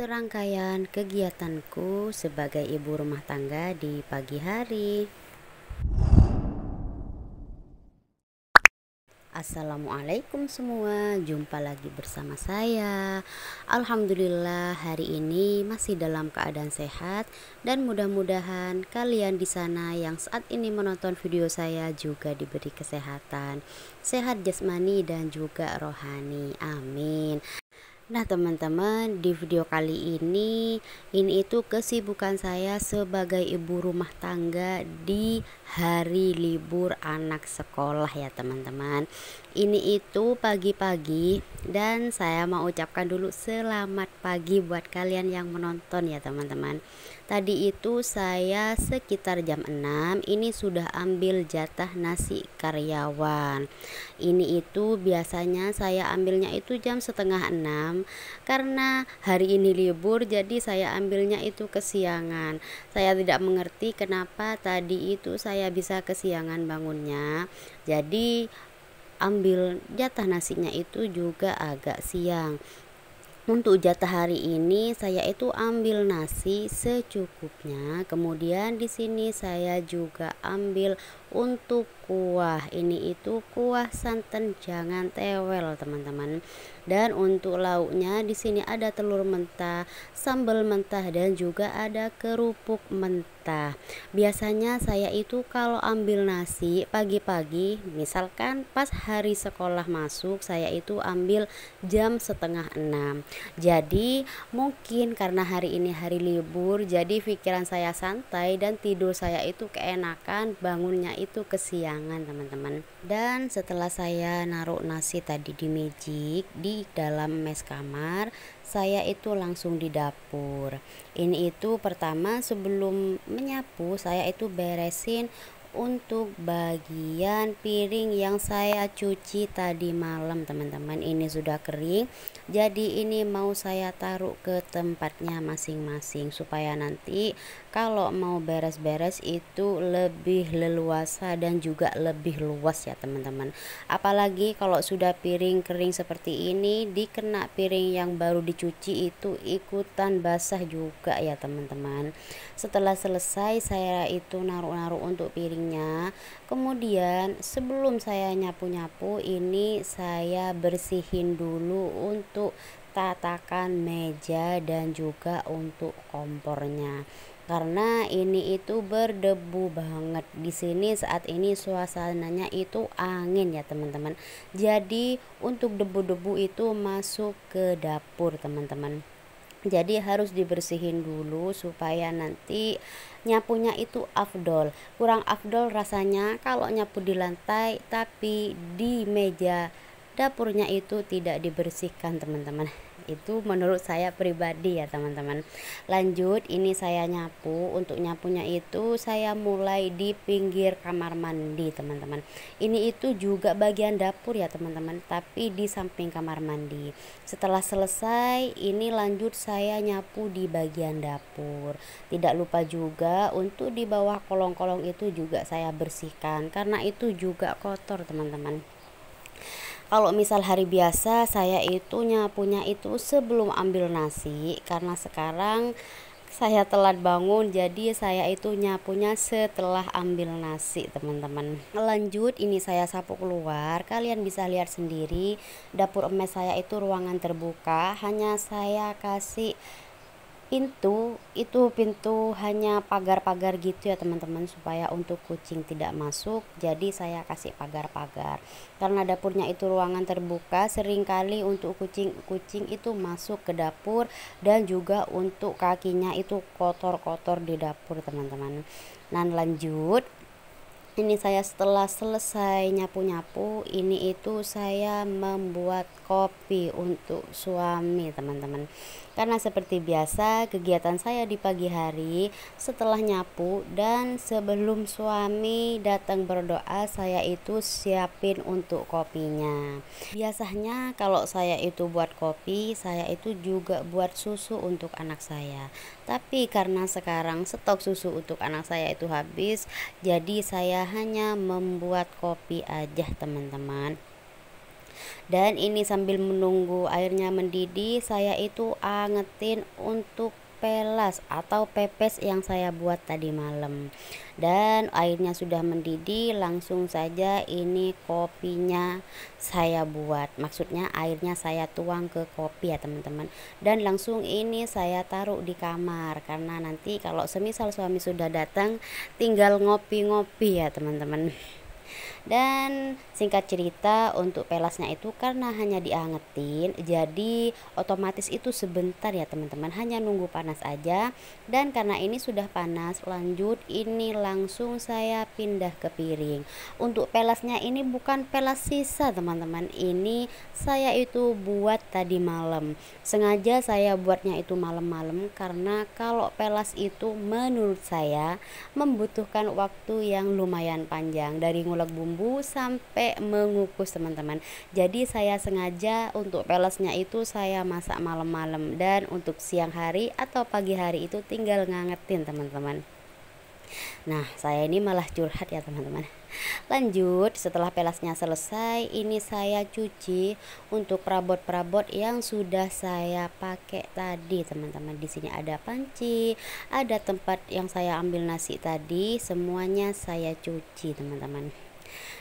serangkaian kegiatanku sebagai ibu rumah tangga di pagi hari. Assalamualaikum semua, jumpa lagi bersama saya. Alhamdulillah hari ini masih dalam keadaan sehat dan mudah-mudahan kalian di sana yang saat ini menonton video saya juga diberi kesehatan, sehat jasmani dan juga rohani. Amin. Nah teman-teman, di video kali ini itu kesibukan saya sebagai ibu rumah tangga di hari libur anak sekolah ya teman-teman. Ini itu pagi-pagi dan saya mau ucapkan dulu selamat pagi buat kalian yang menonton ya teman-teman. Tadi itu saya sekitar jam 6 ini sudah ambil jatah nasi karyawan. Ini itu biasanya saya ambilnya itu jam setengah 6. Karena hari ini libur jadi saya ambilnya itu kesiangan. Saya tidak mengerti kenapa tadi itu saya bisa kesiangan bangunnya. Jadi ambil jatah nasinya itu juga agak siang. Untuk jatah hari ini saya itu ambil nasi secukupnya. Kemudian di sini saya juga ambil untuk kuah. Ini itu kuah santan jangan tewel, teman-teman. Dan untuk lauknya di sini ada telur mentah, sambal mentah dan juga ada kerupuk mentah. Biasanya saya itu kalau ambil nasi pagi-pagi, misalkan pas hari sekolah masuk, saya itu ambil jam setengah 6. Jadi mungkin karena hari ini hari libur, jadi pikiran saya santai dan tidur saya itu keenakan, bangunnya itu kesiangan teman-teman. Dan setelah saya naruh nasi tadi di magic di dalam mes kamar, saya itu langsung di dapur. Ini itu pertama sebelum menyapu saya itu beresin untuk bagian piring yang saya cuci tadi malam teman-teman. Ini sudah kering, jadi ini mau saya taruh ke tempatnya masing-masing supaya nanti kalau mau beres-beres itu lebih leluasa dan juga lebih luas ya teman-teman. Apalagi kalau sudah piring kering seperti ini dikena piring yang baru dicuci itu ikutan basah juga ya teman-teman. Setelah selesai saya itu naruh-naruh untuk piringnya. Kemudian sebelum saya nyapu-nyapu ini saya bersihin dulu untuk tatakan meja dan juga untuk kompornya. Karena ini itu berdebu banget. Di sini saat ini suasananya itu angin ya teman-teman. Jadi untuk debu-debu itu masuk ke dapur teman-teman. Jadi harus dibersihin dulu supaya nanti nyapunya itu afdol. Kurang afdol rasanya kalau nyapu di lantai tapi di meja dapurnya itu tidak dibersihkan teman-teman. Itu menurut saya pribadi ya teman-teman. Lanjut, ini saya nyapu. Untuk nyapunya itu saya mulai di pinggir kamar mandi teman-teman. Ini itu juga bagian dapur ya teman-teman, tapi di samping kamar mandi. Setelah selesai ini lanjut saya nyapu di bagian dapur. Tidak lupa juga untuk di bawah kolong-kolong itu juga saya bersihkan karena itu juga kotor teman-teman. Kalau misal hari biasa saya itu nyapunya itu sebelum ambil nasi, karena sekarang saya telat bangun jadi saya itu nyapunya setelah ambil nasi teman-teman. Lanjut, ini saya sapu keluar. Kalian bisa lihat sendiri dapur emes saya itu ruangan terbuka, hanya saya kasih pintu hanya pagar-pagar gitu ya teman-teman, supaya untuk kucing tidak masuk. Jadi saya kasih pagar-pagar karena dapurnya itu ruangan terbuka, seringkali untuk kucing itu masuk ke dapur dan juga untuk kakinya itu kotor-kotor di dapur teman-teman. Nah lanjut, ini saya setelah selesai nyapu-nyapu ini itu saya membuat kopi untuk suami teman-teman. Karena seperti biasa kegiatan saya di pagi hari setelah nyapu dan sebelum suami datang berdoa, saya itu siapin untuk kopinya. Biasanya kalau saya itu buat kopi, saya itu juga buat susu untuk anak saya. Tapi karena sekarang stok susu untuk anak saya itu habis, jadi saya hanya membuat kopi aja teman-teman. Dan ini sambil menunggu airnya mendidih, saya itu angetin untuk pelas atau pepes yang saya buat tadi malam. Dan airnya sudah mendidih, langsung saja ini kopinya saya buat. Maksudnya airnya saya tuang ke kopi ya teman-teman. Dan langsung ini saya taruh di kamar karena nanti kalau semisal suami sudah datang tinggal ngopi-ngopi ya teman-teman. Dan singkat cerita untuk pelasnya itu karena hanya diangetin, jadi otomatis itu sebentar ya teman-teman, hanya nunggu panas aja. Dan karena ini sudah panas, lanjut ini langsung saya pindah ke piring. Untuk pelasnya ini bukan pelas sisa teman-teman, ini saya itu buat tadi malam. Sengaja saya buatnya itu malam-malam karena kalau pelas itu menurut saya membutuhkan waktu yang lumayan panjang dari ngulek bumbu sampai mengukus teman-teman. Jadi saya sengaja untuk pelasnya itu saya masak malam-malam, dan untuk siang hari atau pagi hari itu tinggal ngangetin teman-teman. Nah, saya ini malah curhat ya teman-teman. Lanjut, setelah pelasnya selesai, ini saya cuci untuk perabot-perabot yang sudah saya pakai tadi teman-teman. Di sini ada panci, ada tempat yang saya ambil nasi tadi, semuanya saya cuci teman-teman.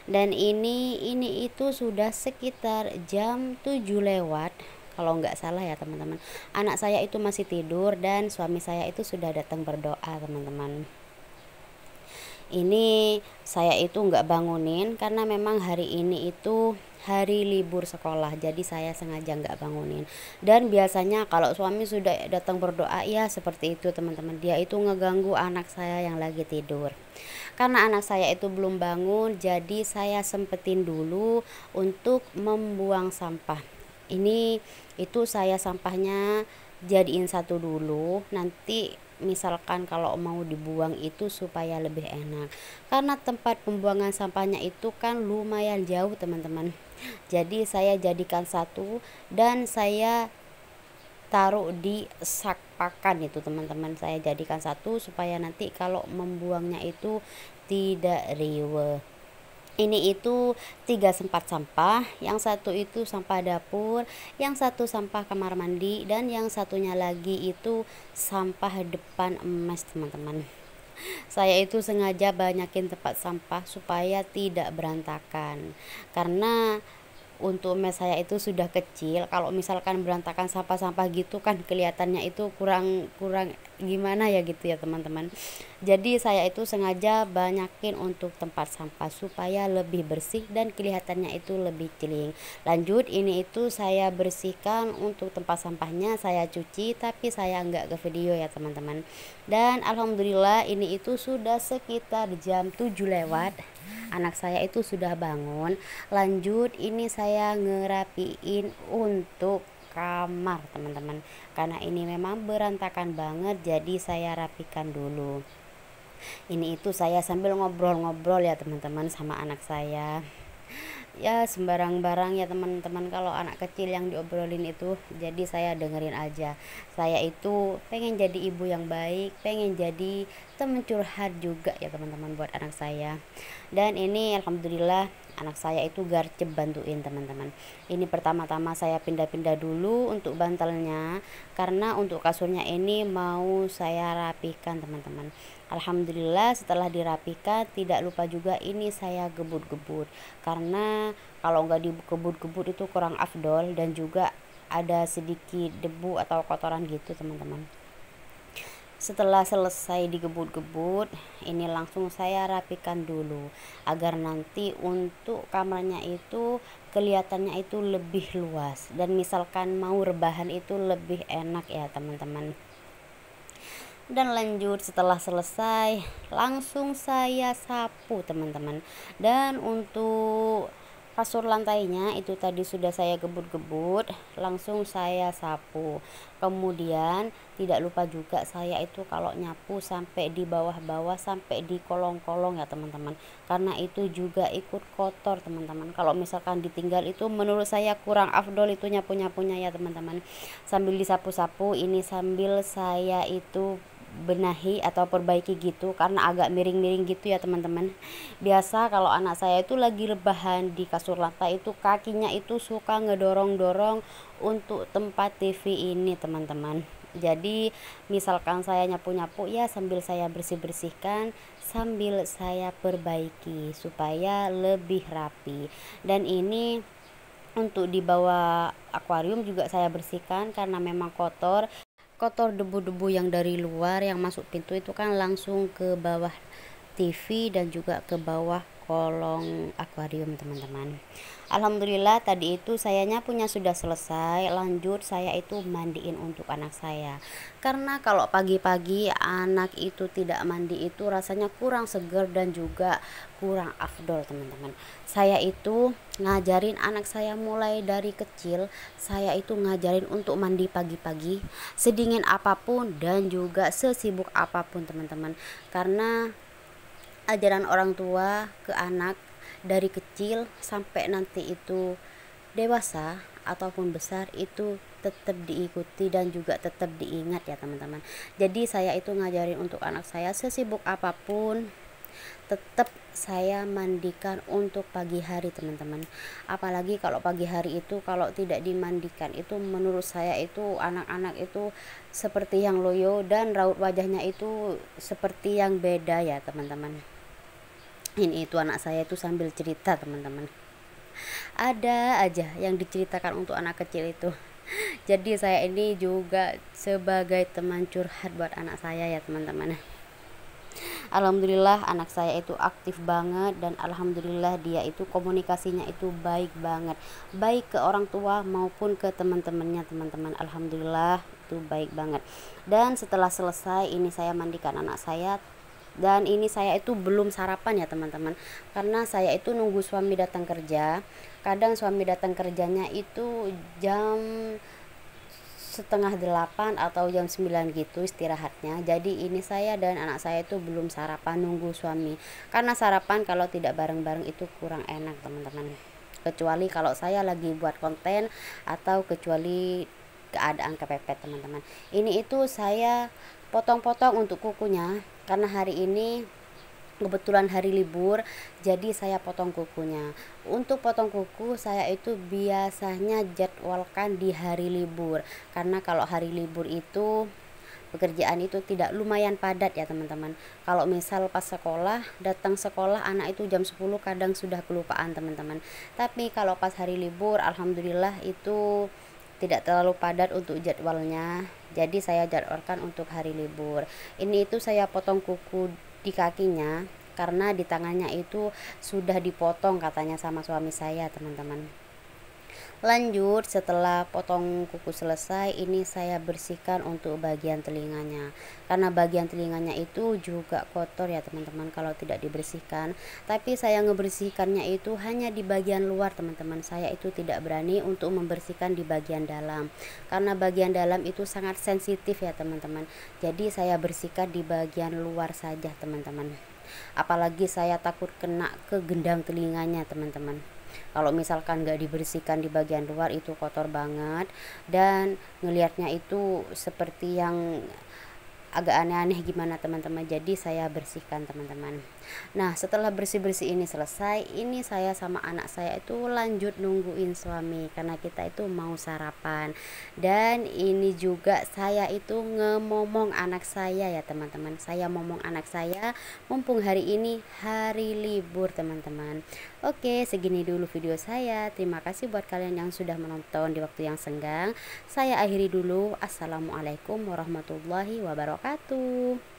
Dan ini itu sudah sekitar jam 7 lewat kalau nggak salah ya teman-teman. Anak saya itu masih tidur dan suami saya itu sudah datang berdoa teman-teman. Ini saya itu nggak bangunin karena memang hari ini itu hari libur sekolah, jadi saya sengaja nggak bangunin. Dan biasanya kalau suami sudah datang berdoa ya seperti itu teman-teman, dia itu ngeganggu anak saya yang lagi tidur. Karena anak saya itu belum bangun, jadi saya sempetin dulu untuk membuang sampah. Ini itu saya sampahnya jadiin satu dulu, nanti misalkan kalau mau dibuang itu supaya lebih enak, karena tempat pembuangan sampahnya itu kan lumayan jauh teman-teman. Jadi saya jadikan satu dan saya taruh di sak pakan itu teman-teman. Saya jadikan satu supaya nanti kalau membuangnya itu tidak riweh. Ini itu 3 tempat sampah, yang satu itu sampah dapur, yang satu sampah kamar mandi, dan yang satunya lagi itu sampah depan emas teman-teman. Saya itu sengaja banyakin tempat sampah supaya tidak berantakan, karena untuk mes saya itu sudah kecil. Kalau misalkan berantakan sampah-sampah gitu kan kelihatannya itu kurang kurang gimana ya gitu ya teman-teman. Jadi saya itu sengaja banyakin untuk tempat sampah supaya lebih bersih dan kelihatannya itu lebih celing. Lanjut, ini itu saya bersihkan untuk tempat sampahnya, saya cuci tapi saya enggak ke video ya teman-teman. Dan alhamdulillah ini itu sudah sekitar jam 7 lewat. Anak saya itu sudah bangun. Lanjut, ini saya ngerapiin untuk kamar teman-teman, karena ini memang berantakan banget, jadi saya rapikan dulu. Ini itu saya sambil ngobrol-ngobrol ya teman-teman sama anak saya. Ya sembarang barang ya teman-teman, kalau anak kecil yang diobrolin itu, jadi saya dengerin aja. Saya itu pengen jadi ibu yang baik, pengen jadi teman curhat juga ya teman-teman buat anak saya. Dan ini alhamdulillah anak saya itu garcep bantuin teman-teman. Ini pertama-tama saya pindah-pindah dulu untuk bantalnya, karena untuk kasurnya ini mau saya rapikan teman-teman. Alhamdulillah setelah dirapikan, tidak lupa juga ini saya gebut-gebut, karena kalau nggak dikebut-gebut itu kurang afdol dan juga ada sedikit debu atau kotoran gitu teman-teman. Setelah selesai digebut-gebut, ini langsung saya rapikan dulu agar nanti untuk kamarnya itu kelihatannya itu lebih luas, dan misalkan mau rebahan itu lebih enak ya teman-teman. Dan lanjut, setelah selesai langsung saya sapu teman-teman. Dan untuk kasur lantainya itu tadi sudah saya gebut-gebut, langsung saya sapu. Kemudian tidak lupa juga saya itu kalau nyapu sampai di bawah-bawah, sampai di kolong-kolong ya teman-teman, karena itu juga ikut kotor teman-teman. Kalau misalkan ditinggal itu menurut saya kurang afdol itu nyapu-nyapunya ya teman-teman. Sambil disapu-sapu ini sambil saya itu benahi atau perbaiki gitu karena agak miring-miring gitu ya teman-teman. Biasa kalau anak saya itu lagi rebahan di kasur lantai itu kakinya itu suka ngedorong-dorong untuk tempat TV ini teman-teman. Jadi misalkan saya nyapu-nyapu ya sambil saya bersih-bersihkan, sambil saya perbaiki supaya lebih rapi. Dan ini untuk di bawah akuarium juga saya bersihkan karena memang kotor debu-debu yang dari luar yang masuk pintu itu kan langsung ke bawah TV dan juga ke bawah kolong akuarium teman-teman. Alhamdulillah tadi itu saya nyapunya sudah selesai, lanjut saya itu mandiin untuk anak saya. Karena kalau pagi-pagi anak itu tidak mandi itu rasanya kurang segar dan juga kurang afdol teman-teman. Saya itu ngajarin anak saya mulai dari kecil, saya itu ngajarin untuk mandi pagi-pagi, sedingin apapun dan juga sesibuk apapun teman-teman. Karena ajaran orang tua ke anak dari kecil sampai nanti itu dewasa ataupun besar itu tetap diikuti dan juga tetap diingat ya teman-teman. Jadi saya itu ngajarin untuk anak saya sesibuk apapun tetap saya mandikan untuk pagi hari teman-teman. Apalagi kalau pagi hari itu kalau tidak dimandikan itu menurut saya itu anak-anak itu seperti yang loyo dan raut wajahnya itu seperti yang beda ya teman-teman. Ini itu anak saya itu sambil cerita teman-teman, ada aja yang diceritakan untuk anak kecil itu. Jadi saya ini juga sebagai teman curhat buat anak saya ya teman-teman. Alhamdulillah anak saya itu aktif banget dan alhamdulillah dia itu komunikasinya itu baik banget, baik ke orang tua maupun ke teman-temannya teman-teman. Alhamdulillah itu baik banget. Dan setelah selesai ini saya mandikan anak saya, dan ini saya itu belum sarapan ya teman-teman, karena saya itu nunggu suami datang kerja. Kadang suami datang kerjanya itu jam setengah 8 atau jam 9 gitu istirahatnya. Jadi ini saya dan anak saya itu belum sarapan, nunggu suami. Karena sarapan kalau tidak bareng-bareng itu kurang enak teman-teman. Kecuali kalau saya lagi buat konten atau kecuali keadaan kepepet teman-teman. Ini itu saya potong-potong untuk kukunya karena hari ini kebetulan hari libur, jadi saya potong kukunya. Untuk potong kuku saya itu biasanya jadwalkan di hari libur, karena kalau hari libur itu pekerjaan itu tidak lumayan padat ya teman-teman. Kalau misal pas sekolah, datang sekolah anak itu jam 10 kadang sudah kelupaan teman-teman. Tapi kalau pas hari libur alhamdulillah itu tidak terlalu padat untuk jadwalnya. Jadi saya jadwalkan untuk hari libur. Ini itu saya potong kuku di kakinya karena di tangannya itu sudah dipotong katanya sama suami saya teman-teman. Lanjut setelah potong kuku selesai, ini saya bersihkan untuk bagian telinganya, karena bagian telinganya itu juga kotor ya teman-teman kalau tidak dibersihkan. Tapi saya ngebersihkannya itu hanya di bagian luar teman-teman. Saya itu tidak berani untuk membersihkan di bagian dalam, karena bagian dalam itu sangat sensitif ya teman-teman. Jadi saya bersihkan di bagian luar saja teman-teman. Apalagi saya takut kena ke gendang telinganya teman-teman. Kalau misalkan gak dibersihkan di bagian luar itu kotor banget dan ngelihatnya itu seperti yang agak aneh-aneh gimana teman-teman. Jadi saya bersihkan teman-teman. Nah setelah bersih-bersih ini selesai, ini saya sama anak saya itu lanjut nungguin suami karena kita itu mau sarapan. Dan ini juga saya itu ngemomong anak saya ya teman-teman. Saya momong anak saya mumpung hari ini hari libur teman-teman. Oke, segini dulu video saya. Terima kasih buat kalian yang sudah menonton di waktu yang senggang. Saya akhiri dulu. Assalamualaikum warahmatullahi wabarakatuh.